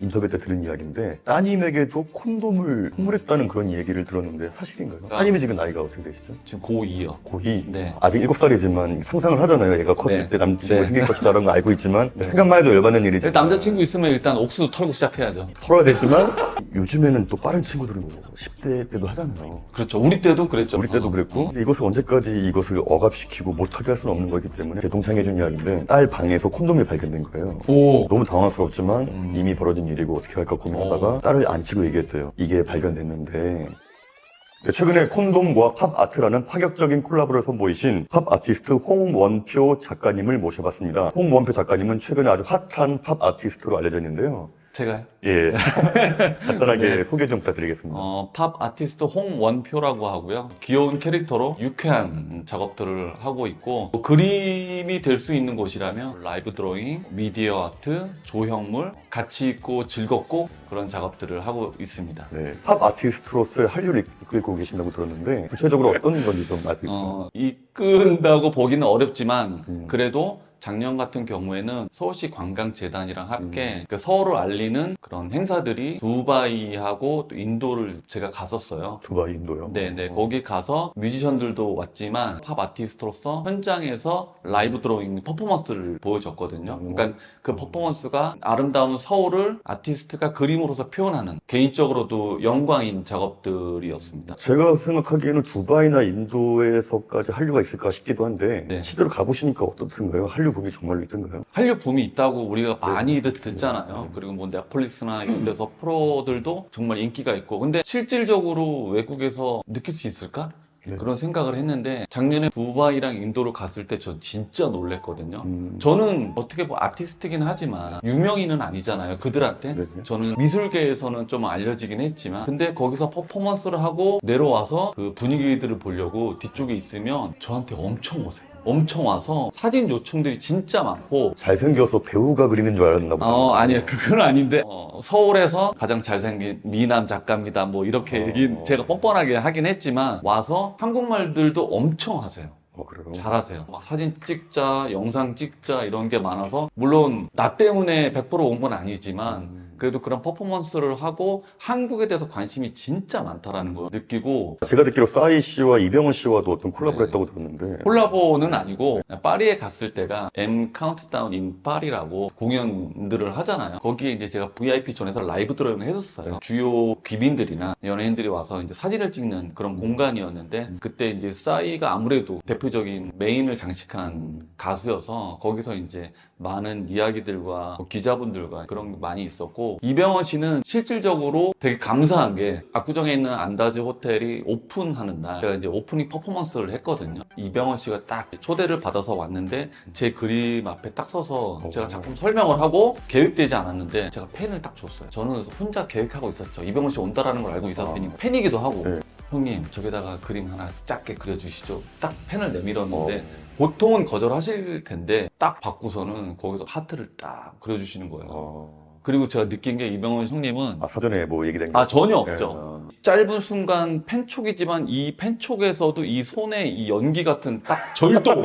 인터뷰 때 들은 이야기인데 따님에게도 콘돔을 선물했다는 그런 얘기를 들었는데 사실인가요? 아. 따님이 지금 나이가 어떻게 되시죠? 지금 고2요. 고2? 네. 아직 7살이지만 상상을 하잖아요. 얘가 컸을 네. 때 남자친구 네. 생길 것이다라는 걸 알고 있지만 네. 생각만 해도 열받는 일이지. 남자친구 있으면 일단 옥수수 털고 시작해야죠. 털어야 되지만 요즘에는 또 빠른 친구들은 10대 때도 하잖아요. 그렇죠. 우리 때도 그랬죠. 우리 때도 그랬고 근데 이것을 언제까지 이것을 억압시키고 못하게 할 수는 없는 거기 때문에 제 동생이 해준 이야기인데 딸 방에서 콘돔이 발견된 거예요. 오. 너무 당황스럽지만 이미 벌어진 일이고 어떻게 할까 고민하다가 딸을 안치고 얘기했대요. 이게 발견됐는데 네, 최근에 콘돔과 팝 아트라는 파격적인 콜라보를 선보이신 팝 아티스트 홍원표 작가님을 모셔봤습니다. 홍원표 작가님은 최근에 아주 핫한 팝 아티스트로 알려져 있는데요. 제가요? 예, 간단하게 네. 소개 좀 부탁드리겠습니다. 팝 아티스트 홍원표라고 하고요. 귀여운 캐릭터로 유쾌한 작업들을 하고 있고 그림이 될 수 있는 곳이라면 라이브 드로잉, 미디어 아트, 조형물 같이 있고 즐겁고 그런 작업들을 하고 있습니다. 네, 팝 아티스트로서의 한류를 이끌고 계신다고 들었는데 구체적으로 어떤 건지 좀 알 수 있을까요? 이끈다고 보기는 어렵지만 음. 그래도 작년 같은 경우에는 서울시 관광재단이랑 함께 그 서울을 알리는 그런 행사들이 두바이하고 또 인도를 제가 갔었어요. 두바이, 인도요? 네네, 거기 가서 뮤지션들도 왔지만 팝 아티스트로서 현장에서 라이브 드로잉 퍼포먼스를 보여줬거든요. 그러니까 그 퍼포먼스가 아름다운 서울을 아티스트가 그림으로서 표현하는 개인적으로도 영광인 작업들이었습니다. 제가 생각하기에는 두바이나 인도에서까지 한류가 있을까 싶기도 한데 네. 실제로 가보시니까 어떻던가요? 한류 붐이 정말로 있던가요? 한류 붐이 있다고 우리가 많이 듣잖아요. 그리고 뭐 넷플릭스나 이런 데서 프로들도 정말 인기가 있고. 근데 실질적으로 외국에서 느낄 수 있을까? 네. 그런 생각을 했는데 작년에 두바이랑 인도를 갔을 때 전 진짜 놀랬거든요. 음. 저는 어떻게 뭐 아티스트긴 하지만 유명인은 아니잖아요. 그들한테. 네. 저는 미술계에서는 좀 알려지긴 했지만 근데 거기서 퍼포먼스를 하고 내려와서 그 분위기들을 보려고 뒤쪽에 있으면 저한테 엄청 오세요. 엄청 와서 사진 요청들이 진짜 많고 잘생겨서 배우가 그리는 줄 알았나 보다. 아니요. 그건 아닌데, 서울에서 가장 잘생긴 미남 작가입니다. 뭐, 이렇게 제가 뻔뻔하게 하긴 했지만, 와서 한국말들도 엄청 하세요. 그래요? 잘하세요. 막 사진 찍자, 영상 찍자, 이런 게 많아서, 물론, 나 때문에 100% 온 건 아니지만, 그래도 그런 퍼포먼스를 하고, 한국에 대해서 관심이 진짜 많다라는 걸 느끼고, 제가 듣기로 싸이 씨와 이병헌 씨와도 어떤 콜라보를 네. 했다고 들었는데 콜라보는 아니고 파리에 갔을 때가 M 카운트다운 인 파리라고 공연들을 하잖아요. 거기에 이제 제가 VIP 존에서 라이브 드로잉을 했었어요. 주요 귀빈들이나 연예인들이 와서 이제 사진을 찍는 그런 공간이었는데 그때 이제 싸이가 아무래도 대표적인 메인을 장식한 가수여서 거기서 이제 많은 이야기들과 기자분들과 그런 게 많이 있었고 이병헌 씨는 실질적으로 되게 감사한 게 압구정에 있는 안다즈 호텔이 오픈하는 날 제가 이제 오프닝 퍼포먼스를 했거든요. 이병헌 씨가 딱 초대를 받아서 왔는데 제 그림 앞에 딱 서서 제가 작품 설명을 하고 계획되지 않았는데 제가 펜을 딱 줬어요. 저는 혼자 계획하고 있었죠. 이병헌 씨 온다라는 걸 알고 있었으니 팬이기도 하고 네. 형님 저기다가 그림 하나 작게 그려주시죠. 딱 펜을 내밀었는데 보통은 거절하실 텐데 딱 받고서는 거기서 하트를 딱 그려주시는 거예요. 그리고 제가 느낀 게 이병헌 형님은 사전에 뭐 얘기된 거? 전혀 없죠. 짧은 순간 펜촉이지만 이 펜촉에서도 이 손의 이 연기 같은 딱 절도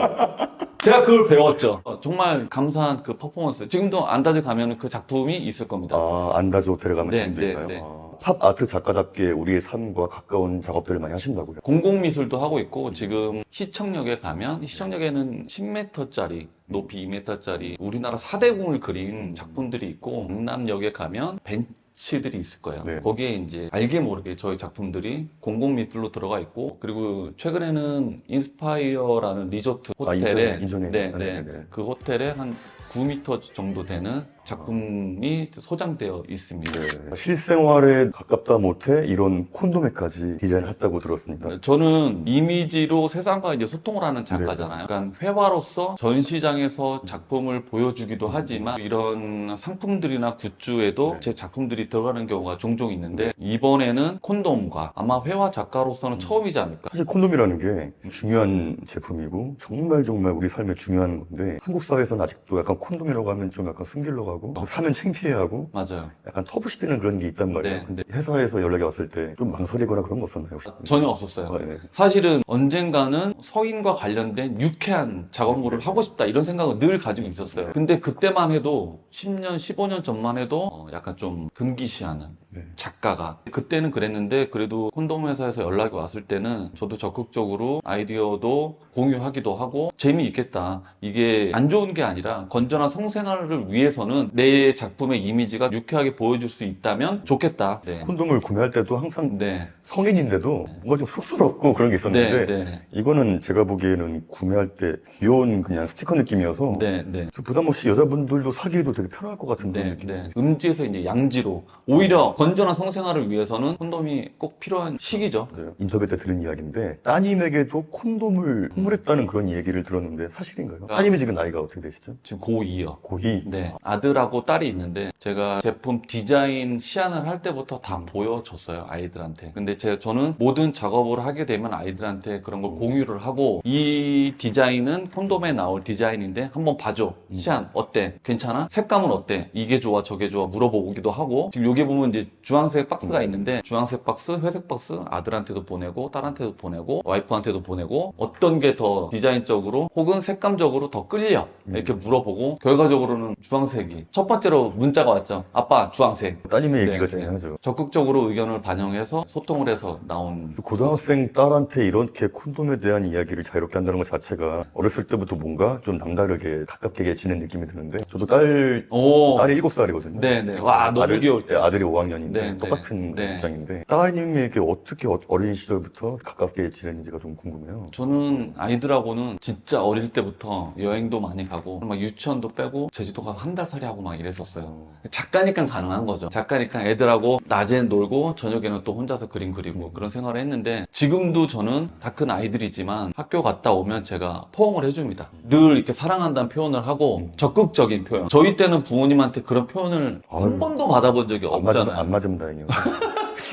제가 그걸 배웠죠. 정말 감사한 그 퍼포먼스. 지금도 안다즈 가면 그 작품이 있을 겁니다. 안다즈 호텔에 가면 네, 작품도 네, 있나요? 네. 팝 아트 작가답게 우리의 삶과 가까운 작업들을 많이 하신다고요? 공공미술도 하고 있고 지금 시청역에 가면 시청역에는 10m짜리 높이 2m짜리 우리나라 4대궁을 그린 작품들이 있고 강남역에 가면 벤치들이 있을 거예요. 네. 거기에 이제 알게 모르게 저희 작품들이 공공미술로 들어가 있고 그리고 최근에는 인스파이어라는 리조트 호텔에 인천에. 그 호텔에 한 9m 정도 되는 작품이 소장되어 있습니다. 네. 실생활에 가깝다 못해 이런 콘돔에까지 디자인을 했다고 들었습니다. 저는 이미지로 세상과 이제 소통을 하는 작가잖아요. 그러니까 회화로서 전시장에서 작품을 보여주기도 하지만 이런 상품들이나 굿즈에도 제 작품들이 들어가는 경우가 종종 있는데 이번에는 콘돔과 아마 회화 작가로서는 처음이지 않을까. 사실 콘돔이라는 게 중요한 제품이고 정말 우리 삶에 중요한 건데 한국 사회에서는 아직도 약간 콘돔이라고 하면 좀 약간 숨기려고 무서워하고 사면 창피해하고 맞아요. 약간 터부시되는 그런 게 있단 말이에요. 네. 근데 회사에서 연락이 왔을 때 좀 망설이거나 그런 거 없었나요? 혹시? 전혀 없었어요. 네. 사실은 언젠가는 성인과 관련된 유쾌한 작업물을 하고 싶다 이런 생각을 늘 가지고 있었어요. 근데 그때만 해도 10년, 15년 전만 해도 약간 좀 금기시하는 네. 작가가 그때는 그랬는데 그래도 콘돔 회사에서 연락이 왔을 때는 저도 적극적으로 아이디어도 공유하기도 하고 재미있겠다. 이게 안 좋은 게 아니라 건전한 성생활을 위해서는 내 작품의 이미지가 유쾌하게 보여줄 수 있다면 좋겠다. 네. 콘돔을 구매할 때도 항상 네. 성인인데도 뭔가 좀 쑥스럽고 그런 게 있었는데 네. 네. 이거는 제가 보기에는 구매할 때 귀여운 그냥 스티커 느낌이어서 네. 네. 좀 부담 없이 여자분들도 사기에도 되게 편할 것 같은 그런 네, 느낌. 네. 음지에서 이제 양지로 오히려 건전한 성생활을 위해서는 콘돔이 꼭 필요한 시기죠. 네. 인터뷰 때 들은 이야기인데 따님에게도 콘돔을 선물했다는 그런 얘기를 들었는데 사실인가요? 따님이 지금 나이가 어떻게 되시죠? 지금 고2요. 고2. 네. 아들하고 딸이 있는데 제가 제품 디자인 시안을 할 때부터 다 보여줬어요. 아이들한테. 근데 저는 모든 작업을 하게 되면 아이들한테 그런 걸 공유를 하고 이 디자인은 콘돔에 나올 디자인인데 한번 봐줘. 시안 어때? 괜찮아? 색감은 어때? 이게 좋아 저게 좋아 물어보기도 하고 지금 여기 보면 이제 주황색 박스가 있는데 주황색 박스, 회색 박스 아들한테도 보내고 딸한테도 보내고 와이프한테도 보내고 어떤 게 더 디자인적으로 혹은 색감적으로 더 끌려 이렇게 물어보고 결과적으로는 주황색이 첫 번째로 문자가 왔죠. 아빠 주황색. 따님의 네, 얘기가 네. 중요하죠. 적극적으로 의견을 반영해서 소통을 해서 나온 고등학생 딸한테 이렇게 콘돔에 대한 이야기를 자유롭게 한다는 것 자체가 어렸을 때부터 뭔가 좀 남다르게 가깝게 지낸 느낌이 드는데 저도 딸이 오 7살이거든요. 네네 와 너무 귀여울 때 아들이 5학년인데 네, 똑같은 네. 입장인데 따님에게 어떻게 어린 시절부터 가깝게 지냈는지가 좀 궁금해요. 저는 아이들하고는 진짜 어릴 때부터 여행도 많이 가고 막 유치원도 빼고 제주도 가서 한 달 살이 하고 막 이랬었어요. 작가니까 가능한 거죠. 작가니까 애들하고 낮엔 놀고 저녁에는 또 혼자서 그림 그리고 그런 생활을 했는데 지금도 저는 다 큰 아이들이지만 학교 갔다 오면 제가 포옹을 해줍니다. 늘 이렇게 사랑한다는 표현을 하고 적극적인 표현. 저희 때는 부모님한테 그런 표현을 한 아유. 번도 받아본 적이 없잖아요. 안 맞으면 다행이에요.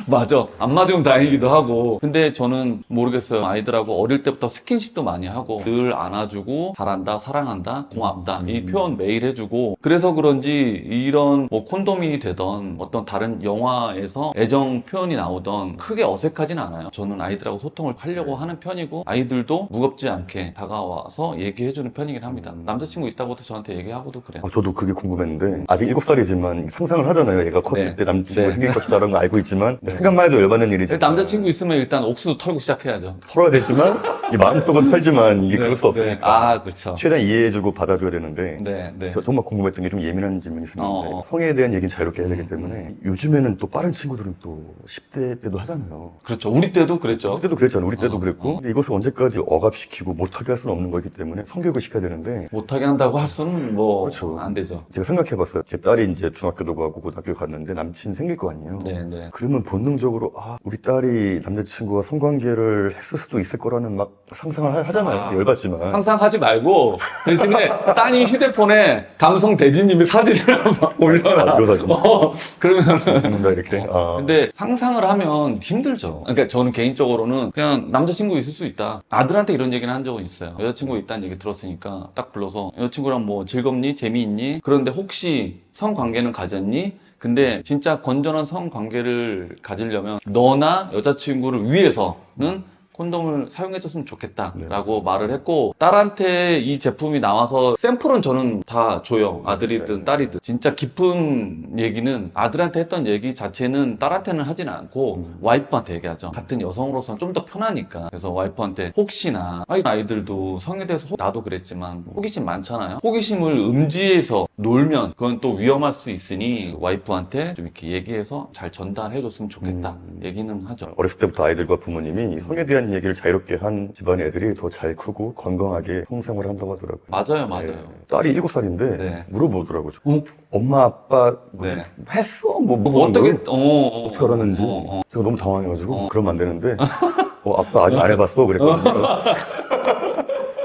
맞아. 안 맞으면 다행이기도 하고. 근데 저는 모르겠어요. 아이들하고 어릴 때부터 스킨십도 많이 하고 늘 안아주고 잘한다, 사랑한다, 고맙다 이 표현 매일 해주고 그래서 그런지 이런 뭐 콘돔이 되던 어떤 다른 영화에서 애정 표현이 나오던 크게 어색하진 않아요. 저는 아이들하고 소통을 하려고 하는 편이고 아이들도 무겁지 않게 다가와서 얘기해주는 편이긴 합니다. 남자친구 있다고도 저한테 얘기하고도 그래요. 저도 그게 궁금했는데 아직 7살이지만 상상을 하잖아요. 얘가 컸을 네. 때 남자친구 네. 생길 것이다라는 걸 알고 있지만 생각만 해도 열받는 일이지. 남자친구 있으면 일단 옥수수 털고 시작해야죠. 털어야 되지만 이 마음속은 털지만 이게 그럴 수 없으니까 아, 그렇죠. 최대한 이해해주고 받아줘야 되는데 네, 네. 저 정말 궁금했던 게 좀 예민한 질문이 있었는데 어. 성에 대한 얘기는 자유롭게 해야 되기 때문에 요즘에는 또 빠른 친구들은 또 10대 때도 하잖아요. 그렇죠. 우리 때도 그랬죠. 우리 때도 그랬잖아요. 우리 때도 어, 그랬고 근데 이것을 언제까지 억압시키고 못하게 할 수는 없는 거기 때문에 성교육을 시켜야 되는데 못하게 한다고 할 수는 뭐 그렇죠. 안 되죠. 제가 생각해봤어요. 제 딸이 이제 중학교도 가고 고등학교 갔는데 남친 생길 거 아니에요. 네, 네. 그러면 본능적으로 우리 딸이 남자친구와 성관계를 했을 수도 있을 거라는 막 상상을 하잖아요. 열받지만 상상하지 말고 대신에 따님 휴대폰에 감성 대지님의 사진을 막 올려라. 이러다 그러면은 죽는다 이렇게. 근데 상상을 하면 힘들죠. 그러니까 저는 개인적으로는 그냥 남자친구 있을 수 있다. 아들한테 이런 얘기는 한 적은 있어요. 여자친구 있다는 얘기 들었으니까 딱 불러서 여자친구랑 뭐 즐겁니? 재미있니? 그런데 혹시 성관계는 가졌니? 근데 진짜 건전한 성관계를 가지려면 너나 여자친구를 위해서는 콘돔을 사용해줬으면 좋겠다라고 말을 했고 딸한테 이 제품이 나와서 샘플은 저는 다 줘요. 아들이든 딸이든. 진짜 깊은 얘기는 아들한테 했던 얘기 자체는 딸한테는 하진 않고 와이프한테 얘기하죠. 같은 여성으로서는 좀 더 편하니까. 그래서 와이프한테 혹시나 아이들도 성에 대해서 나도 그랬지만 호기심 많잖아요. 호기심을 음지에서 놀면 그건 또 위험할 수 있으니 와이프한테 좀 이렇게 얘기해서 잘 전달해줬으면 좋겠다 얘기는 하죠. 어렸을 때부터 아이들과 부모님이 성에 대한 얘기를 자유롭게 한 집안의 애들이 더 잘 크고 건강하게 성생활을 한다고 하더라고요. 맞아요, 맞아요. 네. 딸이 7살인데 네. 물어보더라고요. 엄마 아빠 네. 했어? 뭐 어떻게 어떻게 하라는지 제가 너무 당황해가지고 그러면 안 되는데 아빠 아직 안 해봤어 그랬거든요.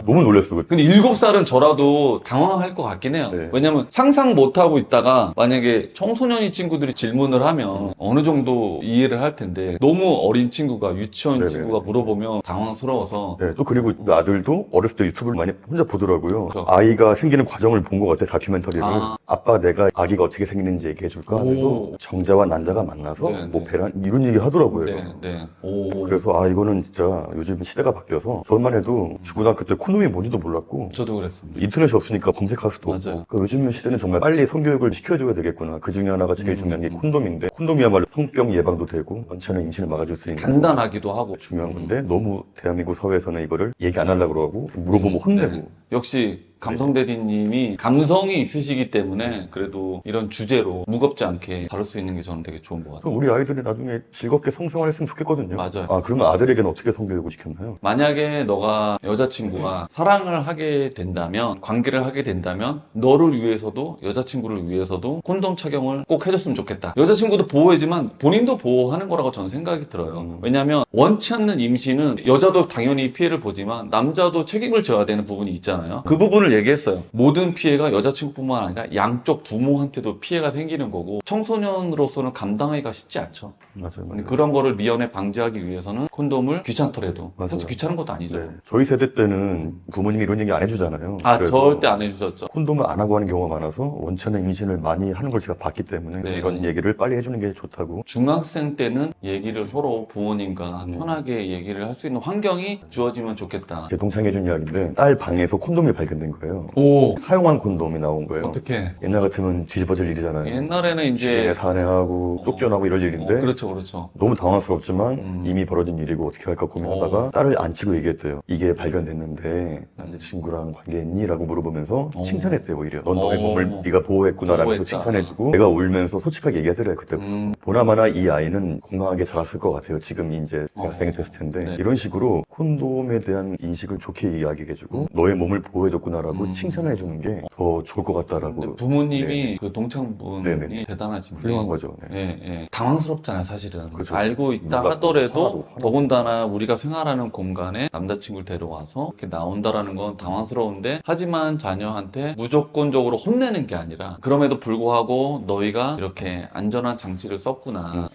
너무 놀랐어요. 근데 7살은 저라도 당황할 것 같긴 해요. 네. 왜냐면 상상 못하고 있다가 만약에 청소년이 친구들이 질문을 하면 어느 정도 이해를 할 텐데 너무 어린 친구가 유치원 네네. 친구가 물어보면 당황스러워서 네, 또 그리고 그 아들도 어렸을 때 유튜브를 많이 혼자 보더라고요. 그렇죠. 아이가 생기는 과정을 본 것 같아, 다큐멘터리를. 아. 아빠 내가 아기가 어떻게 생기는지 얘기해줄까 하면서 오. 정자와 난자가 만나서 네, 뭐 네. 배란 이런 얘기 하더라고요. 네, 네. 오. 그래서 이거는 진짜 요즘 시대가 바뀌어서 저만 해도 중고등학교 때 콘돔이 뭔지도 몰랐고 저도 그랬습니다. 인터넷이 없으니까 검색할 수도 맞아요. 없고 그 요즘 시대는 정말 빨리 성교육을 시켜줘야 되겠구나. 그 중에 하나가 제일 중요한 게 음. 콘돔인데 콘돔이야말로 성병 예방도 되고 원치 않은 임신을 막아줄 수 있는 간단하기도 하고 중요한 건데 너무 대한민국 사회에서는 이거를 얘기 안 하려고 그러고 물어보면 혼내고 네. 역시 감성대디님이 감성이 있으시기 때문에 그래도 이런 주제로 무겁지 않게 다룰 수 있는 게 저는 되게 좋은 것 같아요. 우리 아이들이 나중에 즐겁게 성생활했으면 좋겠거든요. 맞아요. 그러면 아들에게는 어떻게 성교육을 시켰나요? 만약에 너가 여자친구가 사랑을 하게 된다면, 관계를 하게 된다면 너를 위해서도 여자친구를 위해서도 콘돔 착용을 꼭 해줬으면 좋겠다. 여자친구도 보호해지만 본인도 보호하는 거라고 저는 생각이 들어요. 왜냐하면 원치 않는 임신은 여자도 당연히 피해를 보지만 남자도 책임을 져야 되는 부분이 있잖아요. 그 부분을 얘기했어요. 모든 피해가 여자친구뿐만 아니라 양쪽 부모한테도 피해가 생기는 거고 청소년으로서는 감당하기가 쉽지 않죠. 맞아요. 근데 그런 거를 미연에 방지하기 위해서는 콘돔을 귀찮더라도 맞아요. 사실 귀찮은 것도 아니죠. 네. 저희 세대 때는 부모님이 이런 얘기 안 해주잖아요. 아, 그래서 절대 안 해주셨죠. 콘돔을 안 하고 하는 경우가 많아서 원치 않는 임신을 많이 하는 걸 제가 봤기 때문에 네. 이런 얘기를 빨리 해주는 게 좋다고. 중학생 때는 얘기를 서로 부모님과 편하게 얘기를 할 수 있는 환경이 주어지면 좋겠다. 제 동창이 해준 이야기인데 딸 방에서 콘돔이 발견된 거예요. 오, 사용한 콘돔이 나온 거예요. 어떻게? 옛날 같으면 뒤집어질 일이잖아요. 옛날에는 집에 이제 사내하고 쫓겨나고 이럴 일인데 그렇죠, 그렇죠. 너무 당황스럽지만 이미 벌어진 일이고 어떻게 할까 고민하다가 딸을 안 치고 얘기했대요. 이게 발견됐는데 남자친구랑 관계했니? 라고 물어보면서 칭찬했대요 오히려. 넌 너의 몸을 네가 보호했구나 라면서 보호했다. 칭찬해주고 내가 울면서 솔직하게 얘기하더래요 그때부터. 보나마나 이 아이는 건강하게 자랐을 것 같아요. 지금 이제 대학생이 됐을 텐데 네. 이런 식으로 콘돔에 대한 인식을 좋게 이야기해주고 너의 몸을 보호해줬구나라고 칭찬해주는 게 더 좋을 것 같다라고. 근데 부모님이 그 동창분이 네네. 대단하신 게 훌륭한 거죠. 네. 예, 예. 당황스럽잖아요, 사실은. 그렇죠. 알고 있다 누가 하더라도 화나도. 더군다나 우리가 생활하는 공간에 남자친구를 데려와서 이렇게 나온다라는 건 당황스러운데 하지만 자녀한테 무조건적으로 혼내는 게 아니라 그럼에도 불구하고 너희가 이렇게 안전한 장치를 썼구나.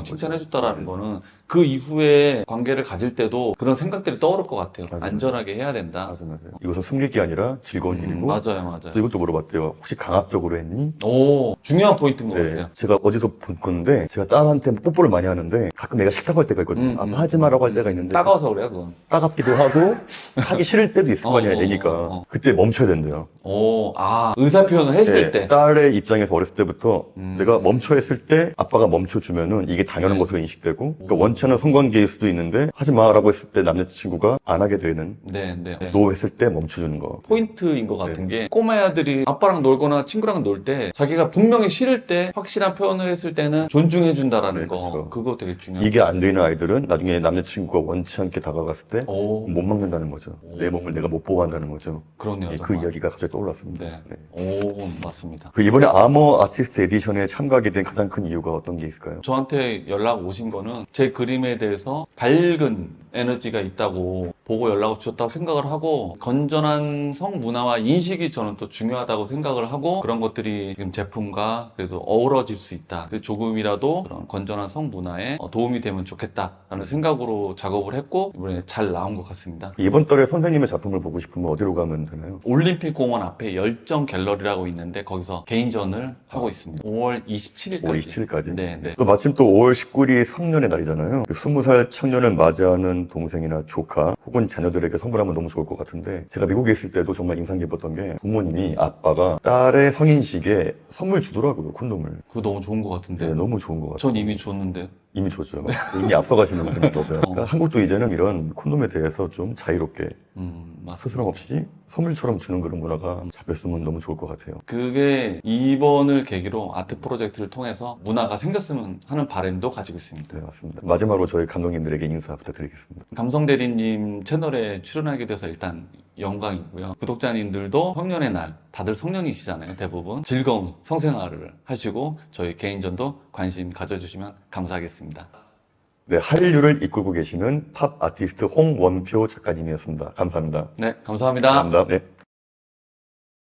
칭찬해줬다라는 거는 그 이후에 관계를 가질 때도 그런 생각들이 떠오를 것 같아요. 맞아요. 안전하게 해야 된다. 맞아요. 이것은 숨길 게 아니라 즐거운 일이고 맞아요, 맞아요. 또 이것도 물어봤대요. 혹시 강압적으로 했니? 오, 중요한 포인트인 것 네. 같아요. 제가 어디서 본 건데 제가 딸한테 뽀뽀를 많이 하는데 가끔 내가 싫다고 할 때가 있거든요. 아빠 하지 마라고 할 때가 있는데 따가워서 그래요, 그건. 따갑기도 하고 하기 싫을 때도 있을 거 아니야, 어, 애니까. 어. 그때 멈춰야 된대요. 오, 의사 표현을 했을 네, 때. 딸의 입장에서 어렸을 때부터 내가 멈춰 했을 때 아빠가 멈춰주면은 이게 당연한 것으로 인식되고 그러니까 원치 않은 성관계일 수도 있는데 하지 마라고 했을 때 남자친구가 안 하게 되는 네, 네. 노 했을 때 멈춰주는 거. 포인트인 것 같은 게 꼬마애들이 아빠랑 놀거나 친구랑 놀 때 자기가 분명히 싫을 때 확실한 표현을 했을 때는 존중해준다라는 네, 거 그렇죠. 그거 되게 중요해요. 이게 안 되는 아이들은 나중에 남자친구가 원치 않게 다가갔을 때 오, 못 막는다는 거죠. 내 몸을 내가 못 보호한다는 거죠. 그렇네요. 예, 그 정말. 이야기가 갑자기 떠올랐습니다. 네. 네. 오, 맞습니다. 그 이번에 아머 아티스트 에디션에 참가하게 된 가장 큰 이유가 어떤 게 있을까요? 저한테 연락 오신 거는 제 그림에 대해서 밝은 에너지가 있다고 보고 연락을 주셨다고 생각을 하고 건전한 성문화와 인식이 저는 또 중요하다고 생각을 하고 그런 것들이 지금 제품과 그래도 어우러질 수 있다. 그래서 조금이라도 그런 건전한 성문화에 도움이 되면 좋겠다라는 생각으로 작업을 했고 이번에 잘 나온 것 같습니다. 이번 달에 선생님의 작품을 보고 싶으면 어디로 가면 되나요? 올림픽 공원 앞에 열정 갤러리라고 있는데 거기서 개인전을 하고 있습니다. 5월 27일까지. 5월 27일까지. 네, 네. 또 마침 또 5월 19일이 성년의 날이잖아요. 20살 청년을 맞이하는 동생이나 조카 혹은 자녀들에게 선물하면 너무 좋을 것 같은데 제가 미국에 있을 때도 정말 인상 깊었던 게 부모님이 아빠가 딸의 성인식에 선물 주더라고요. 콘돔을. 그거 너무 좋은 것 같은데. 네, 너무 좋은 것 같아요. 전 이미 줬는데. 이미 줬죠. 이미 앞서가시는 분들이 거죠. 그러니까 한국도 이제는 이런 콘돔에 대해서 좀 자유롭게 맞습니다. 스스럼 없이 선물처럼 주는 그런 문화가 잡혔으면 너무 좋을 것 같아요. 그게 이번을 계기로 아트 프로젝트를 통해서 문화가 생겼으면 하는 바람도 가지고 있습니다. 네, 맞습니다. 마지막으로 저희 감독님들에게 인사 부탁드리겠습니다. 감성대리님 채널에 출연하게 돼서 일단 영광이고요. 구독자님들도 성년의 날, 다들 성년이시잖아요, 대부분. 즐거운 성생활을 하시고 저희 개인전도 관심 가져주시면 감사하겠습니다. 네, 한류를 이끌고 계시는 팝 아티스트 홍원표 작가님이었습니다. 감사합니다. 네, 감사합니다. 감사합니다. 네.